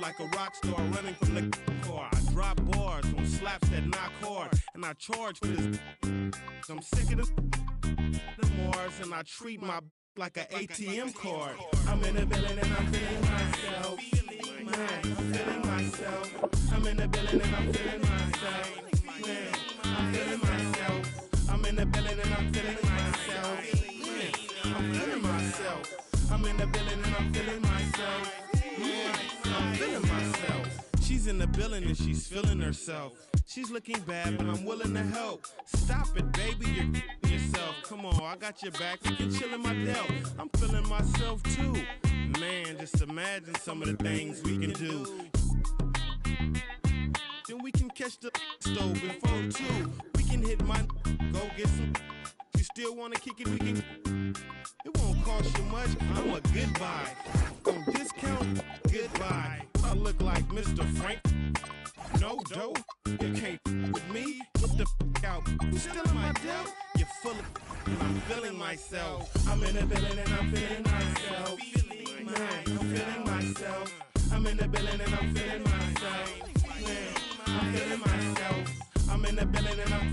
like a rock star running from the car. I drop bars on slaps that knock hard, and I charge for this. I'm sick of the Mars, and I treat my like an ATM card. I'm in the building and I'm feeling myself. Man, I'm feeling myself. I'm in the building and I'm feeling myself. Man, I'm feeling myself. I'm in the building and I'm feeling myself. Man, I'm feeling myself. I'm in the building and I'm feeling myself. Man, I'm feeling myself. She's in the building and she's feeling herself. She's looking bad, but I'm willing to help. Stop it, baby, you're yourself. Come on, I got your back. You can chill in my delt. I'm feeling myself too. Man, just imagine some of the things we can do. Then we can catch the stove before two. We can hit my go get some. You still wanna kick it? We can. It won't cost you much. I'm a goodbye. On discount, goodbye. I look like Mr. Frank. No dough, you can't with me. Get the out. Who's still in my delt? You're full of. And I'm feeling myself. I'm in the building and I'm feeling myself. Man, I'm feeling myself. I'm in the building and I'm feeling myself. Man, I'm feeling myself. I'm in the building and I'm.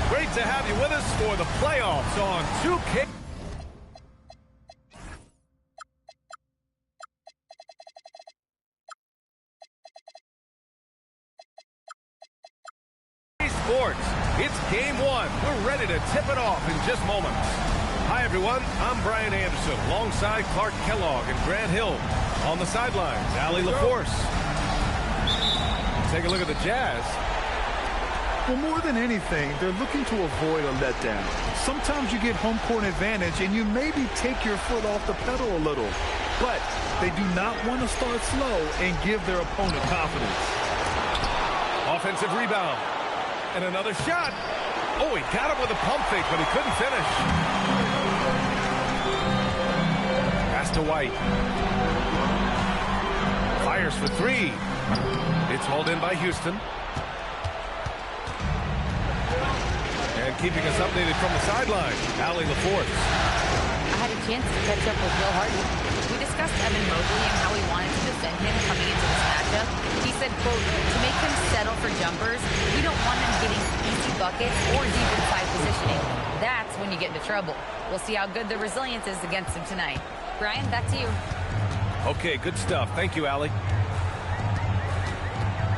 Great to have you with us for the playoffs on 2K. Sports. It's game one. We're ready to tip it off in just moments. Hi, everyone. I'm Brian Anderson, alongside Clark Kellogg and Grant Hill. On the sidelines, Allie LaForce. Take a look at the Jazz. Well, more than anything, they're looking to avoid a letdown. Sometimes you get home court advantage and you maybe take your foot off the pedal a little. But they do not want to start slow and give their opponent confidence. Offensive rebound. And another shot. Oh, he got him with a pump fake, but he couldn't finish. Pass to White. Fires for three. It's hauled in by Houston. And keeping us updated from the sideline, Allie LaForce. I had a chance to catch up with Will Hardy. We discussed Evan Mobley and how he wanted to defend him coming into this matchup. He said, quote, to make him settle for jumpers, we don't want him getting easy buckets or deep inside positioning. That's when you get into trouble. We'll see how good the resilience is against him tonight. Brian, back to you. Okay, good stuff. Thank you, Allie.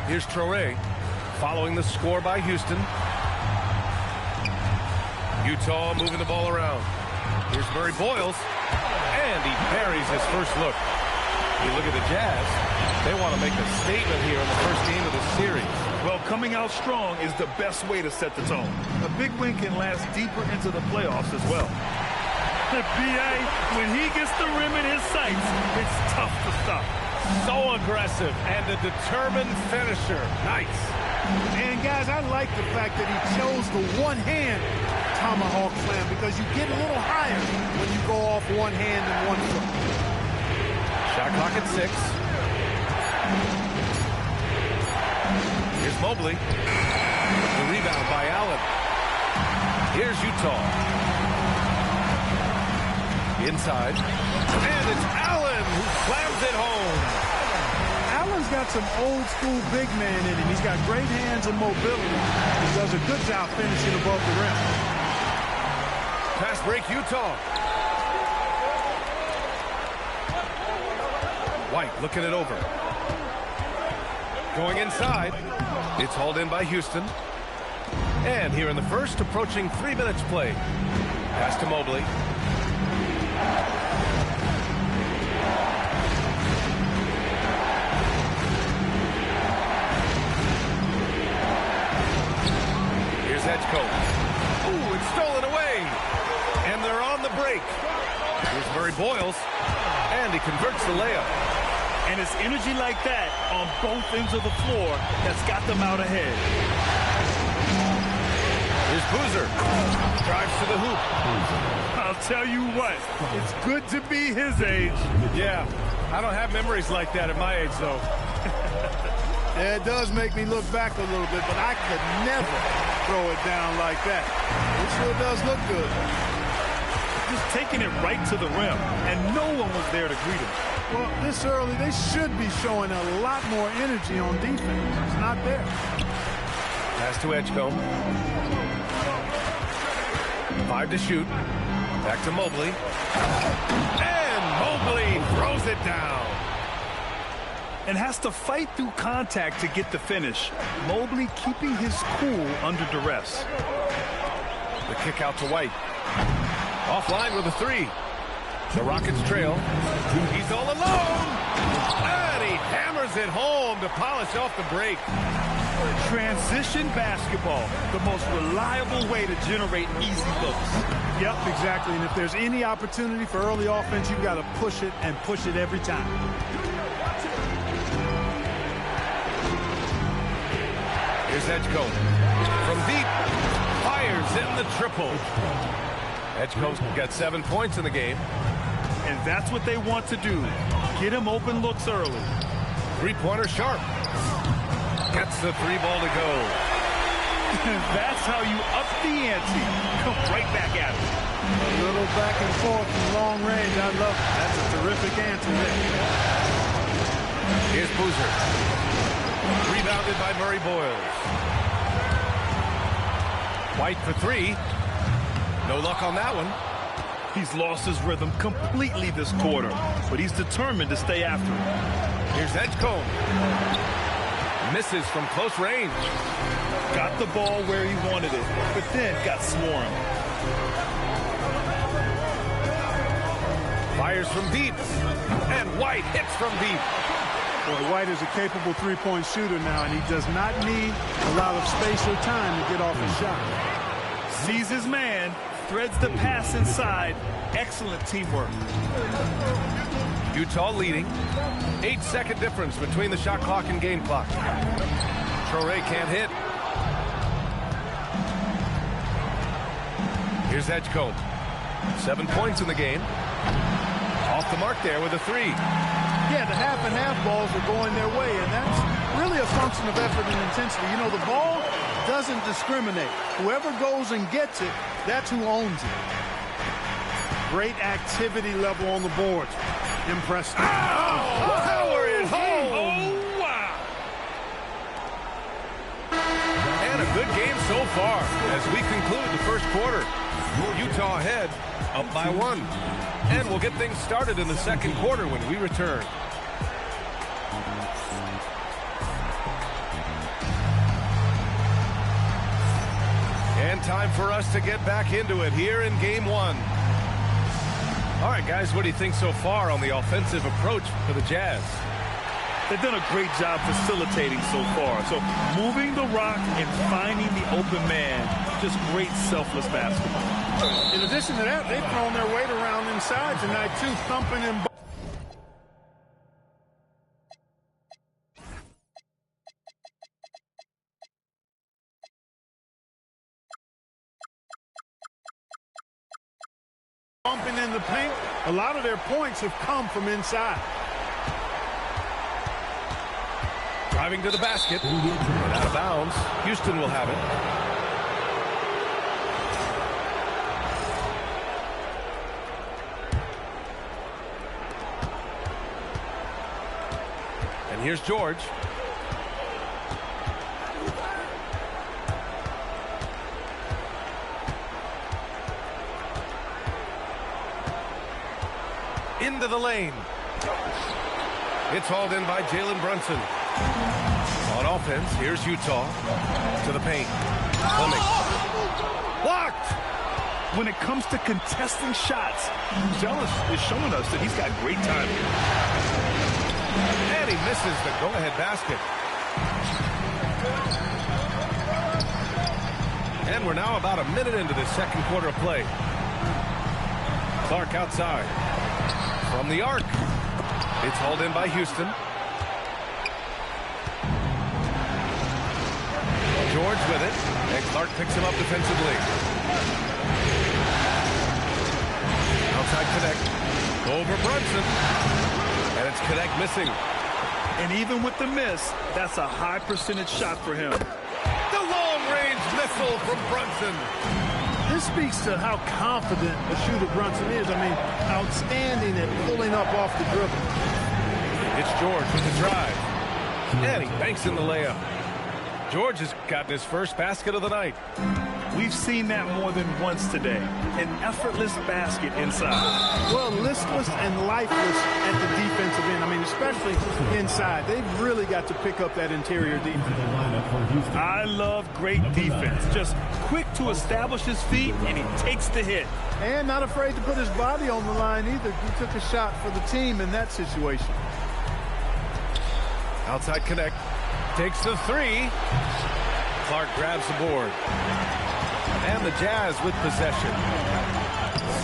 Here's Traoré, following the score by Houston. Utah moving the ball around. Here's Murray Boyles, and he buries his first look. You look at the Jazz, they want to make a statement here in the first game of the series. Well, coming out strong is the best way to set the tone. A big win can last deeper into the playoffs as well. The BA, when he gets the rim in his sights, it's tough to stop. So aggressive and a determined finisher. Nice. And guys, I like the fact that he chose the one-hand tomahawk slam because you get a little higher when you go off one hand and one foot. Shot clock at 6. Here's Mobley. The rebound by Allen. Here's Utah. Inside. And it's Allen who slams it home. Allen's got some old-school big man in him. He's got great hands and mobility. He does a good job finishing above the rim. Pass break, Utah. White looking it over. Going inside. It's hauled in by Houston. And here in the first, approaching 3 minutes played. Pass to Mobley. Edgecombe. Ooh, it's stolen away. And they're on the break. Here's Murray Boyles. And he converts the layup. And it's energy like that on both ends of the floor that's got them out ahead. Here's Boozer. Drives to the hoop. I'll tell you what, it's good to be his age. Yeah, I don't have memories like that at my age, though. Yeah, it does make me look back a little bit, but I could never throw it down like that. It sure does look good. Just taking it right to the rim, and no one was there to greet him. Well, this early, they should be showing a lot more energy on defense. It's not there. Pass to Edgecombe. 5 to shoot. Back to Mobley. And Mobley throws it down. And has to fight through contact to get the finish. Mobley keeping his cool under duress. The kick out to White. Offline with a 3. The Rockets trail. He's all alone. And he hammers it home to polish off the break. Transition basketball, the most reliable way to generate easy looks. Yep, exactly. And if there's any opportunity for early offense, you've got to push it and push it every time. Here's Edgecombe. From deep. Fires in the triple. Edgecombe's got 7 points in the game. And that's what they want to do. Get him open looks early. Three-pointer sharp. Gets the 3 ball to go. That's how you up the ante. Come right back at him. A little back and forth from long range. I love it. That's a terrific answer there. Here's Boozer. Rebounded by Murray Boyles. White for 3. No luck on that one. He's lost his rhythm completely this quarter, but he's determined to stay after it. Here's Edgecombe. Misses from close range. Got the ball where he wanted it, but then got swarmed. Fires from deep. And White hits from deep. Boy, White is a capable three-point shooter now, and he does not need a lot of space or time to get off his shot. Sees his man, threads the pass inside. Excellent teamwork. Utah leading. 8-second difference between the shot clock and game clock. Traoré can't hit. Here's Edgecombe. 7 points in the game. Off the mark there with a 3. Yeah, the half and half balls are going their way, and that's really a function of effort and intensity. You know, the ball doesn't discriminate. Whoever goes and gets it, that's who owns it. Great activity level on the boards. Impressive. Oh, power is home. Oh, wow. And a good game so far as we conclude the first quarter. Utah ahead, up by 1. And we'll get things started in the second quarter when we return. And time for us to get back into it here in game 1. All right, guys, what do you think so far on the offensive approach for the Jazz? They've done a great job facilitating so far. So moving the rock and finding the open man, just great selfless basketball. In addition to that, they've thrown their weight around inside tonight, too, thumping and bumping in the paint. A lot of their points have come from inside. Driving to the basket. Out of bounds. Houston will have it. And here's George. Into the lane. It's hauled in by Jalen Brunson. On offense, here's Utah to the paint. Fleming. Blocked! When it comes to contesting shots, Jealous is showing us that he's got great timing. And he misses the go-ahead basket. And we're now about a minute into the second quarter of play. Clark outside. From the arc. It's hauled in by Houston. George with it. And Clark picks him up defensively. Outside Connect. Over Brunson. And it's Connect missing. And even with the miss, that's a high percentage shot for him. The long-range missile from Brunson. This speaks to how confident the shooter Brunson is. I mean, outstanding at pulling up off the dribble. It's George with the drive. And he banks in the layup. George has gotten his first basket of the night. We've seen that more than once today. An effortless basket inside. Well, listless and lifeless at the defensive end. I mean, especially inside. They've really got to pick up that interior defense. I love great defense. Just quick to establish his feet, and he takes the hit. And not afraid to put his body on the line either. He took a shot for the team in that situation. Outside Connect. Takes the three. Clark grabs the board. And the Jazz with possession.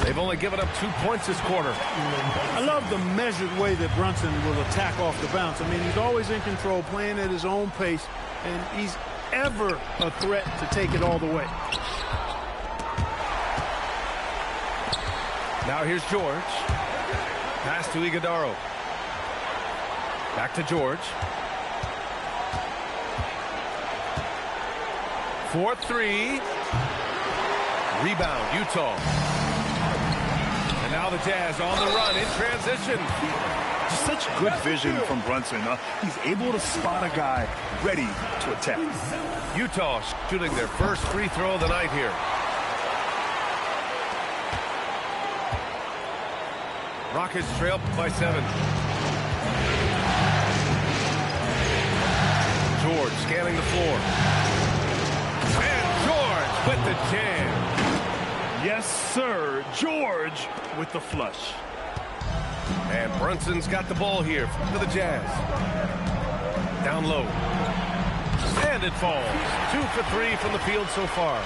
They've only given up 2 points this quarter. I love the measured way that Brunson will attack off the bounce. I mean, he's always in control, playing at his own pace, and he's ever a threat to take it all the way. Now here's George. Pass to Iguodaro. Back to George. 4-3. Rebound, Utah. And now the Jazz on the run in transition. Just such good vision from Brunson. He's able to spot a guy ready to attack. Utah shooting their first free throw of the night here. Rockets trail by 7. George scanning the floor. And George with the jam. Yes, sir. George with the flush. And Brunson's got the ball here for the Jazz. Down low. And it falls. 2 for 3 from the field so far.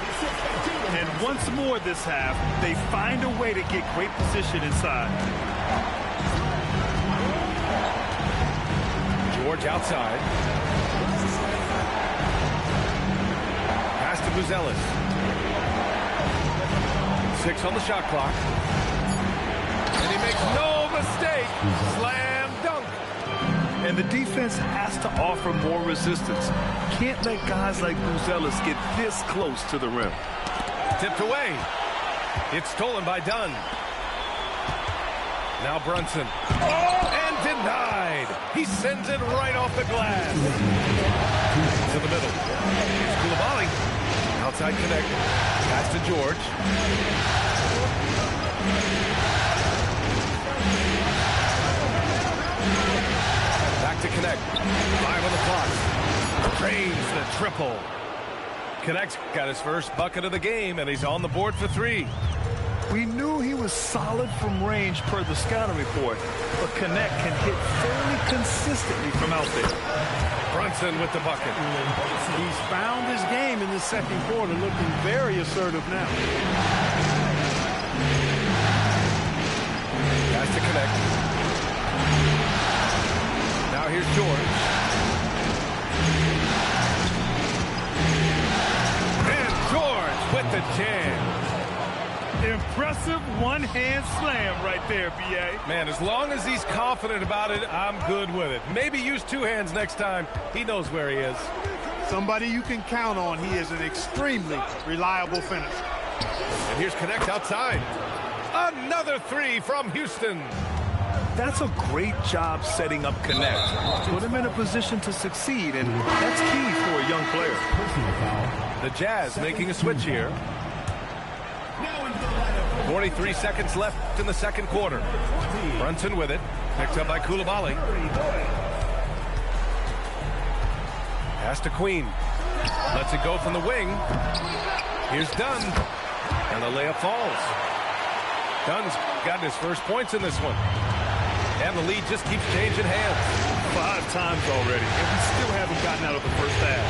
And once more this half, they find a way to get great position inside. George outside. Pass to Buzelis. 6 on the shot clock. And he makes no mistake. Slam dunk. And the defense has to offer more resistance. Can't let guys like Buzelis get this close to the rim. Tipped away. It's stolen by Dunn. Now Brunson. Oh, and denied. He sends it right off the glass. To the middle. Here's Coulibaly. Outside Connect. Pass to George. Back to Connect. 5 on the clock. Drains the triple. Connect's got his first bucket of the game, and he's on the board for 3. We knew he was solid from range per the scouting report, but Connect can hit fairly consistently from out there. Brunson with the bucket. He's found his game in the second quarter, looking very assertive now. Pass to Connect. Now here's George. And George with the jam. Impressive one-hand slam right there, B.A. Man, as long as he's confident about it, I'm good with it. Maybe use 2 hands next time. He knows where he is. Somebody you can count on. He is an extremely reliable finisher. And here's Connect outside. Another 3 from Houston. That's a great job setting up Connect. Put him in a position to succeed, and that's key for a young player. The Jazz making a switch here. 43 seconds left in the second quarter. Brunson with it. Picked up by Coulibaly. Pass to Queen. Lets it go from the wing. Here's Dunn. And the layup falls. Dunn's gotten his first points in this one. And the lead just keeps changing hands. 5 times already, and we still haven't gotten out of the first half.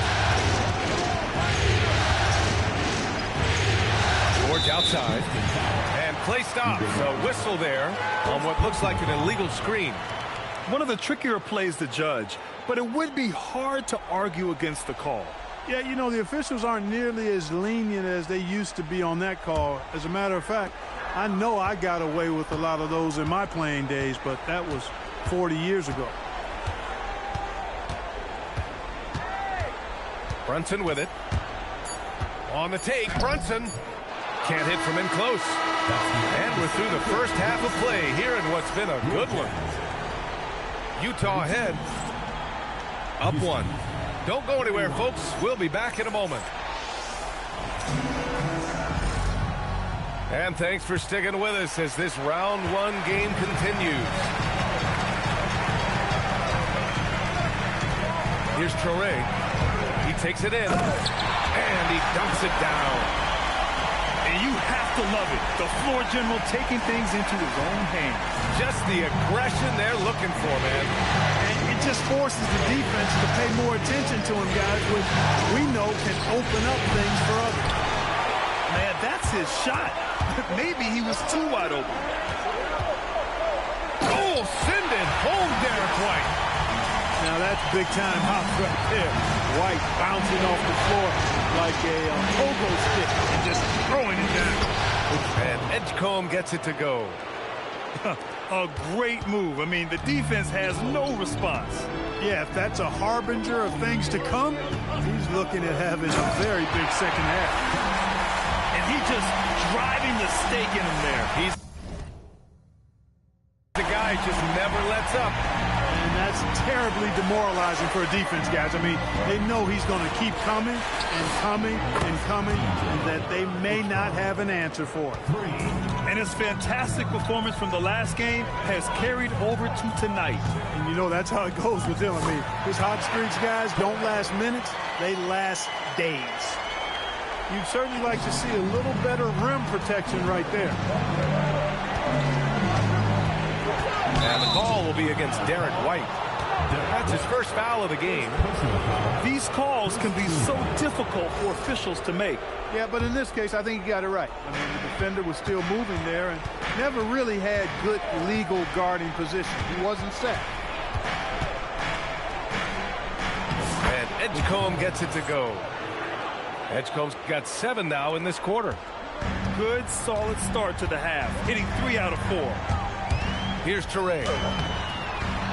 outside. And play stops. A whistle there on what looks like an illegal screen. One of the trickier plays to judge, but it would be hard to argue against the call. Yeah, you know, the officials aren't nearly as lenient as they used to be on that call. As a matter of fact, I know I got away with a lot of those in my playing days, but that was 40 years ago. Brunson with it. On the take, Brunson can't hit from in close. And we're through the first half of play here in what's been a good one. Utah ahead. Up one. Don't go anywhere, folks. We'll be back in a moment. And thanks for sticking with us as this round one game continues. Here's Traoré. He takes it in. And he dumps it down. And you have to love it. The floor general taking things into his own hands. Just the aggression they're looking for, man. And it just forces the defense to pay more attention to him, guys, which we know can open up things for others. Man, that's his shot. Maybe he was too wide open. Oh, send it home, Derek White. Now that's big-time hop right there. White bouncing off the floor like a pogo stick and just throwing it down. And Edgecombe gets it to go. A great move. I mean, the defense has no response. Yeah, if that's a harbinger of things to come, he's looking at having a very big second half. And he just driving the stake in him there. He's the guy just never lets up. And that's terribly demoralizing for a defense, guys. I mean, they know he's going to keep coming and coming and coming, and that they may not have an answer for it. And his fantastic performance from the last game has carried over to tonight. And you know, that's how it goes with him. I mean, his hot streaks, guys, don't last minutes. They last days. You'd certainly like to see a little better rim protection right there. And the call will be against Derek White. That's his first foul of the game. These calls can be so difficult for officials to make. Yeah, but in this case, I think he got it right. I mean, the defender was still moving there and never really had good legal guarding position. He wasn't set. And Edgecombe gets it to go. Edgecombe's got 7 now in this quarter. Good, solid start to the half, hitting 3 out of 4. Here's Traoré.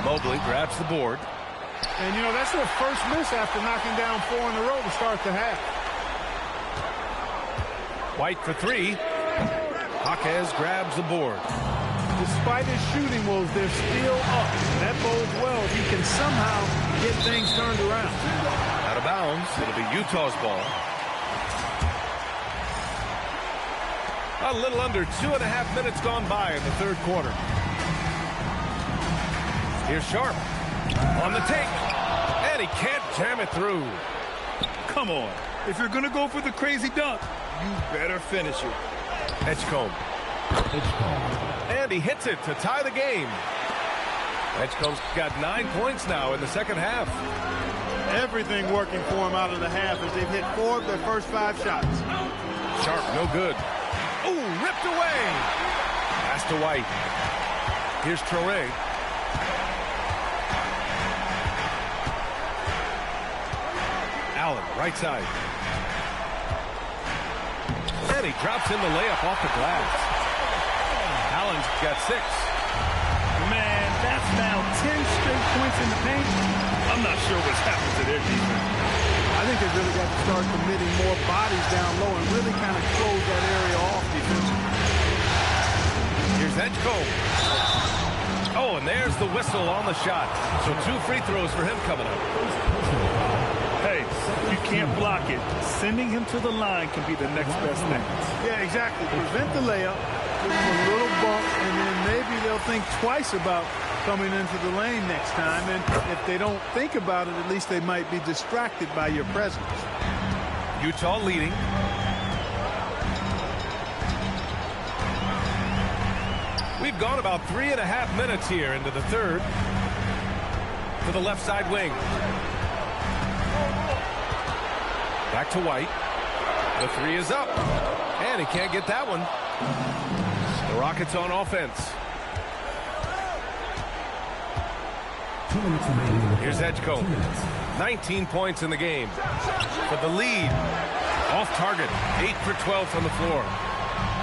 Mobley grabs the board. And, you know, that's their first miss after knocking down 4 in a row to start the half. White for 3. Jaquez grabs the board. Despite his shooting woes, they're still up. That bodes well if he can somehow get things turned around. Out of bounds. It'll be Utah's ball. A little under 2.5 minutes gone by in the third quarter. Here's Sharp on the take, and he can't jam it through. Come on. If you're going to go for the crazy dunk, you better finish it. Edgecombe. And he hits it to tie the game. Edgecombe's got 9 points now in the second half. Everything working for him out of the half as they've hit 4 of their first 5 shots. Sharp, no good. Ooh, ripped away. Pass to White. Here's Traoré. Allen, right side. And he drops in the layup off the glass. Allen's got 6. Man, that's now 10 straight points in the paint. I'm not sure what's happened to their defense. I think they've really got to start committing more bodies down low and really kind of close that area off defensively. Here's Edgecombe. Oh, and there's the whistle on the shot. So 2 free throws for him coming up. Hey, you can't block it. Sending him to the line can be the next best thing. Yeah, exactly. Prevent the layup, give him a little bump, and then maybe they'll think twice about coming into the lane next time. And if they don't think about it, at least they might be distracted by your presence. Utah leading. We've gone about 3.5 minutes here into the third. To the left side wing. Back to White. The 3 is up. And he can't get that one. The Rockets on offense. Here's Edgecombe. 19 points in the game. For the lead. Off target. 8 for 12 from the floor.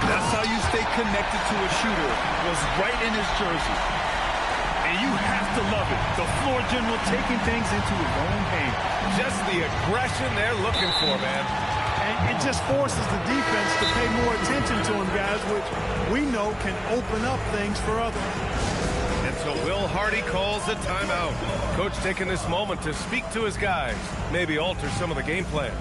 That's how you stay connected to a shooter. Was right in his jersey. And you have to love it. The floor general taking things into his own hands. Just the aggression they're looking for, man. And it just forces the defense to pay more attention to him, guys, which we know can open up things for others. And so Will Hardy calls a timeout. Coach taking this moment to speak to his guys, maybe alter some of the game plan.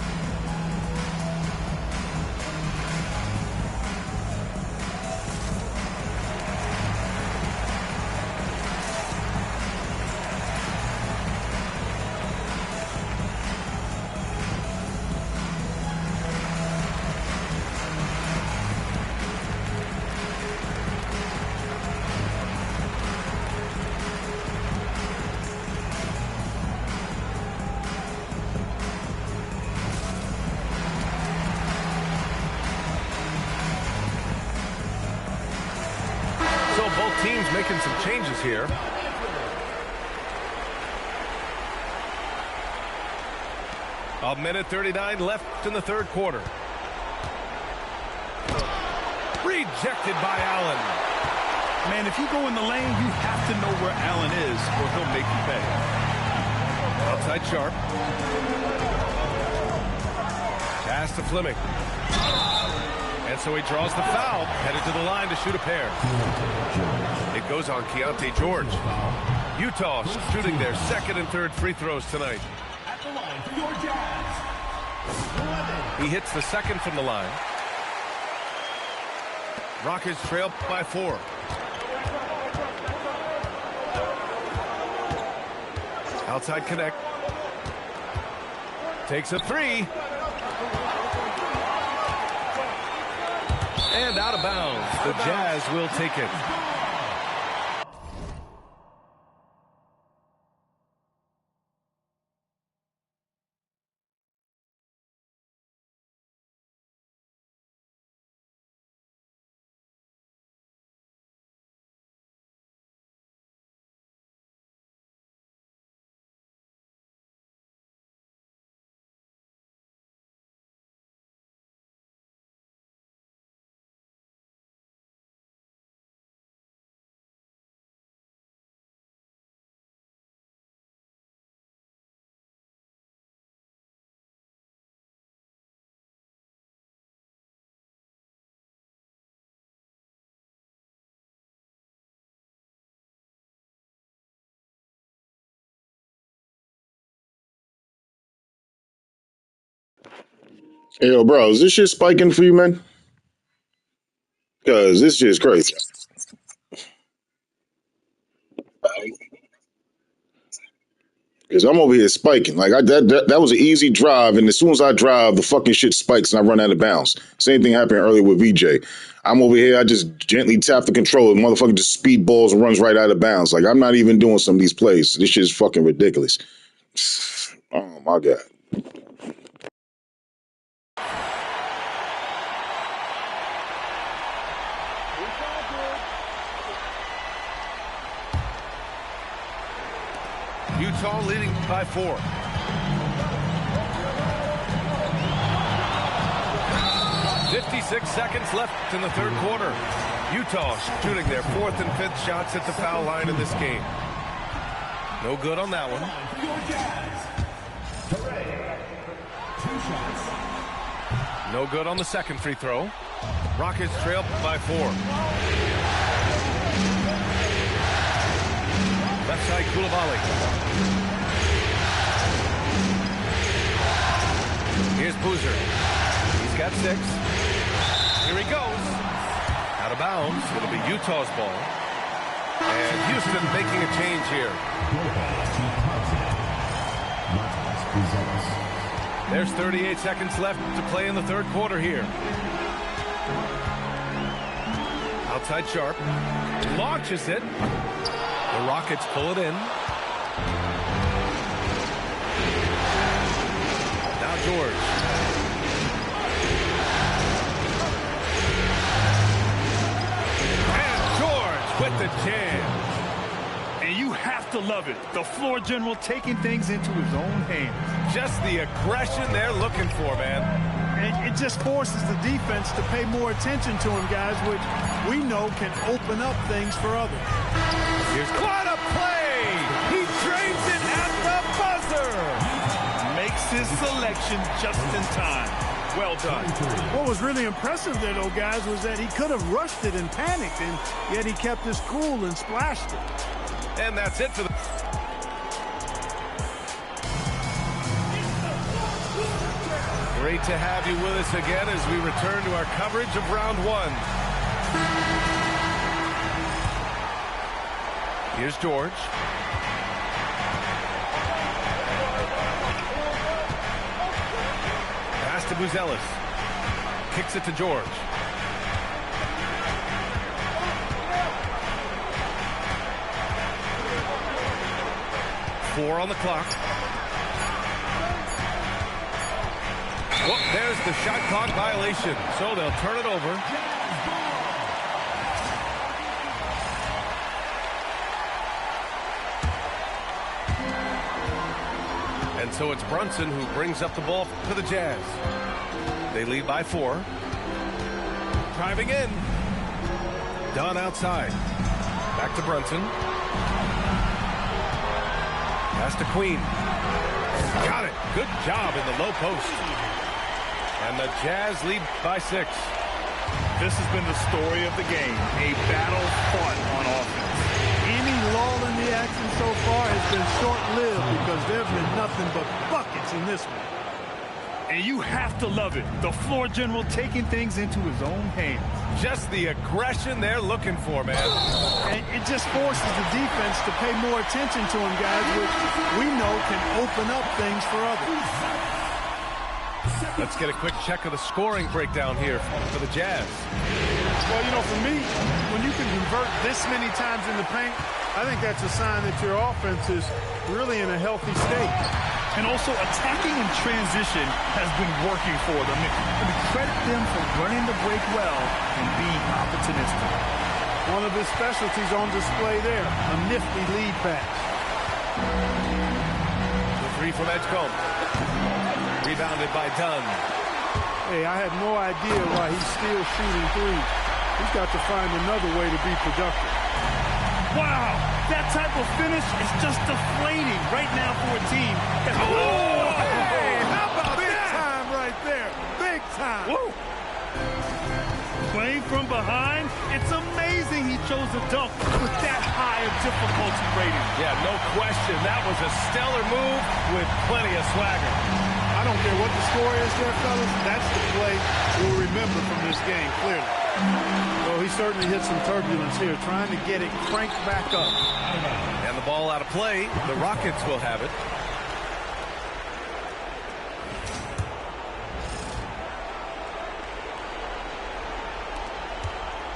Teams making some changes here. A minute 39 left in the third quarter. Rejected by Allen. Man, if you go in the lane, you have to know where Allen is or he'll make you pay. Outside Sharp. Pass to Fleming. And so he draws the foul, headed to the line to shoot a pair. It goes on Keontae George. Utah shooting their second and third free throws tonight. He hits the second from the line. Rockets trail by 4. Outside connect. Takes a 3. And out of bounds. The Jazz will take it. Hey, yo, bro, is this shit spiking for you, man? Because this shit is crazy. Because I'm over here spiking. Like, that was an easy drive, and as soon as I drive, the fucking shit spikes and I run out of bounds. Same thing happened earlier with VJ. I'm over here, I just gently tap the controller, the motherfucker just speed balls and runs right out of bounds. Like, I'm not even doing some of these plays. This shit is fucking ridiculous. Oh, my God. Utah leading by 4. "56 seconds left in the third quarter. Utah shooting their 4th and 5th shots at the foul line in this game. No good on that one. No good on the second free throw. Rockets trail by 4. Left side, Coulibaly. Here's Boozer. He's got 6. Here he goes. Out of bounds. It'll be Utah's ball. And Houston making a change here. There's 38 seconds left to play in the third quarter here. Outside Sharp. Launches it. The Rockets pull it in. Now George. with the jam. And you have to love it. The floor general taking things into his own hands. Just the aggression they're looking for, man. And it just forces the defense to pay more attention to him, guys, which we know can open up things for others. Here's quite a play. He drains it at the buzzer. Makes his selection just in time. Well done. What was really impressive there, though, guys, was that he could have rushed it and panicked, and yet he kept his cool and splashed it. And that's it for the... Great to have you with us again as we return to our coverage of round one. Here's George. Pass to Buzelis. Kicks it to George. Four on the clock. Whoop, there's the shot clock violation. So they'll turn it over. And so it's Brunson who brings up the ball for the Jazz. They lead by 4. Driving in. Dunn outside. Back to Brunson. Pass to Queen. Got it. Good job in the low post. And the Jazz lead by 6. This has been the story of the game. A battle fought on offense. Any lull in the action so far has been short-lived because there have been nothing but buckets in this one. And you have to love it. The floor general taking things into his own hands. Just the aggression they're looking for, man. And it just forces the defense to pay more attention to him, guys, which we know can open up things for others. Let's get a quick check of the scoring breakdown here for the Jazz. Well, you know, for me, when you can convert this many times in the paint, I think that's a sign that your offense is really in a healthy state. And also attacking in transition has been working for them. We credit them for running the break well and being opportunistic. One of his specialties on display there, a nifty lead pass. The 3 from Edgecombe. Rebounded by Dunn. Hey, I had no idea why he's still shooting threes. He's got to find another way to be productive. Wow, that type of finish is just deflating right now for a team. Oh, hey, how about big that? Time right there. Big time. Woo. Playing from behind, it's amazing he chose a dunk with that high of difficulty rating. Yeah, no question. That was a stellar move with plenty of swagger. I don't care what the score is there, fellas. That's the play we'll remember from this game, clearly. Well, he certainly hit some turbulence here, trying to get it cranked back up. And the ball out of play. The Rockets will have it.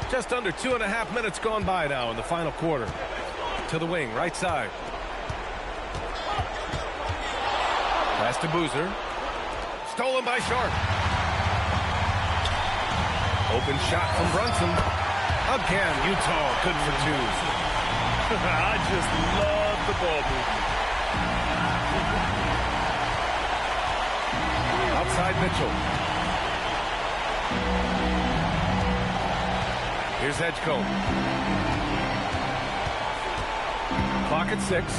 Just under 2.5 minutes gone by now in the final quarter. To the wing, right side. Pass to Boozer. Stolen by Sharp. Open shot from Brunson. Again, Utah good for 2. I just love the ball movement. Outside Mitchell. Here's Edgecombe. Clock at 6.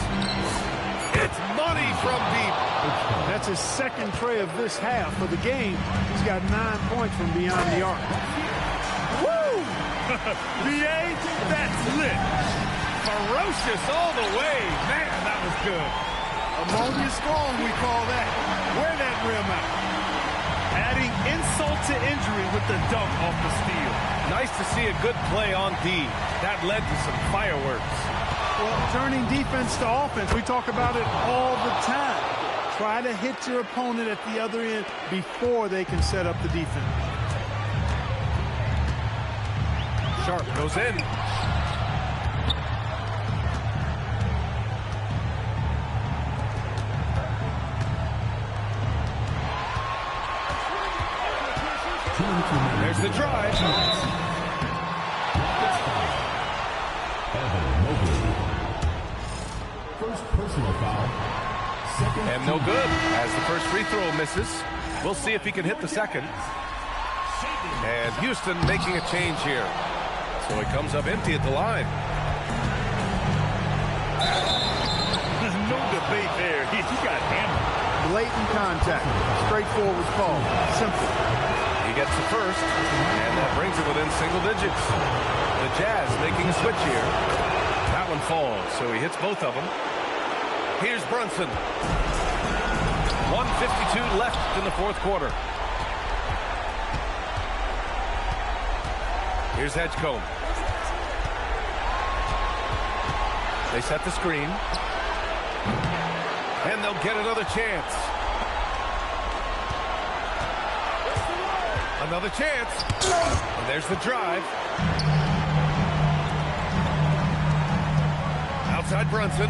It's money from deep. That's his second tray of this half of the game. He's got 9 points from beyond the arc. Woo! BA, that's lit. Ferocious all the way. Man, that was good. Ammonia strong, we call that. Wear that rim out. Adding insult to injury with the dunk off the steal. Nice to see a good play on D. That led to some fireworks. Well, turning defense to offense, we talk about it all the time. Try to hit your opponent at the other end before they can set up the defense. Sharp goes in. There's the drive. First personal foul. Second. And no good as the first free throw misses. We'll see if he can hit the second. And Houston making a change here. So he comes up empty at the line. No debate there. He got hammered. Blatant contact. Straightforward call. Simple. He gets the first, and that brings it within single digits. The Jazz making a switch here. That one falls, so he hits both of them. Here's Brunson. 1:52 left in the fourth quarter. Here's Edgecombe. They set the screen. And they'll get another chance. Another chance. And there's the drive. Outside Brunson.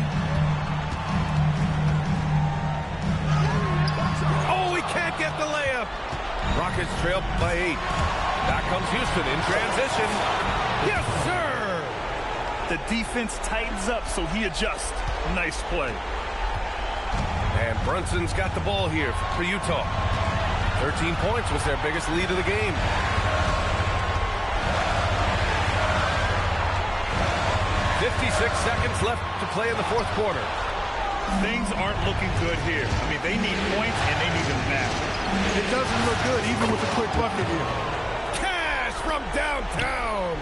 Oh, he can't get the layup. Rockets trail by 8. Back comes Houston in transition. Yes, sir. The defense tightens up, so he adjusts. Nice play. And Brunson's got the ball here for Utah. 13 points was their biggest lead of the game. "56 seconds left to play in the fourth quarter. Things aren't looking good here. I mean, they need points, and they need them now. It doesn't look good, even with the quick bucket here. Cash from downtown.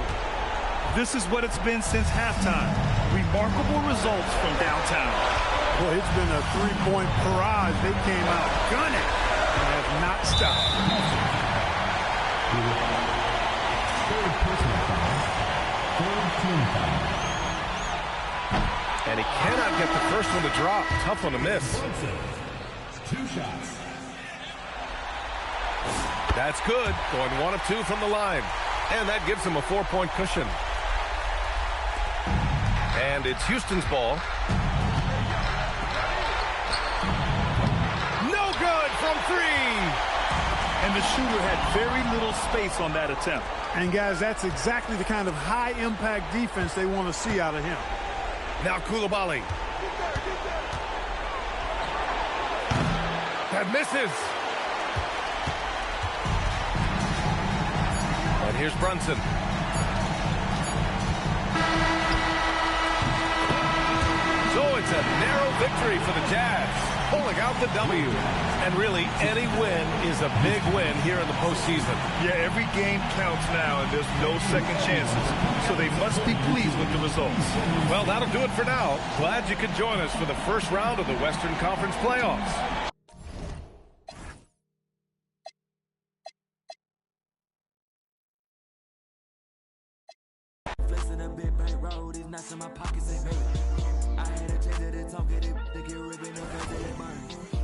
This is what it's been since halftime. Remarkable results from downtown. Boy, it's been a three-point barrage. They came out gunning and have not stopped. Third personal foul. Third team foul. And he cannot get the first one to drop. Tough one to miss. Brunson. 2 shots. That's good. Going 1 of 2 from the line. And that gives him a 4-point cushion. And it's Houston's ball. No good from 3. And the shooter had very little space on that attempt. And, guys, that's exactly the kind of high-impact defense they want to see out of him. Now Koulibaly. That misses. And here's Brunson. So it's a narrow victory for the Jazz, pulling out the W. And really, any win is a big win here in the postseason. Yeah, every game counts now, and there's no second chances. So they must be pleased with the results. Well, that'll do it for now. Glad you could join us for the first round of the Western Conference playoffs. Flexing a big bank road, these nuts in my pockets, they hurt. I had a change of the talk, they get ripping up, they burn.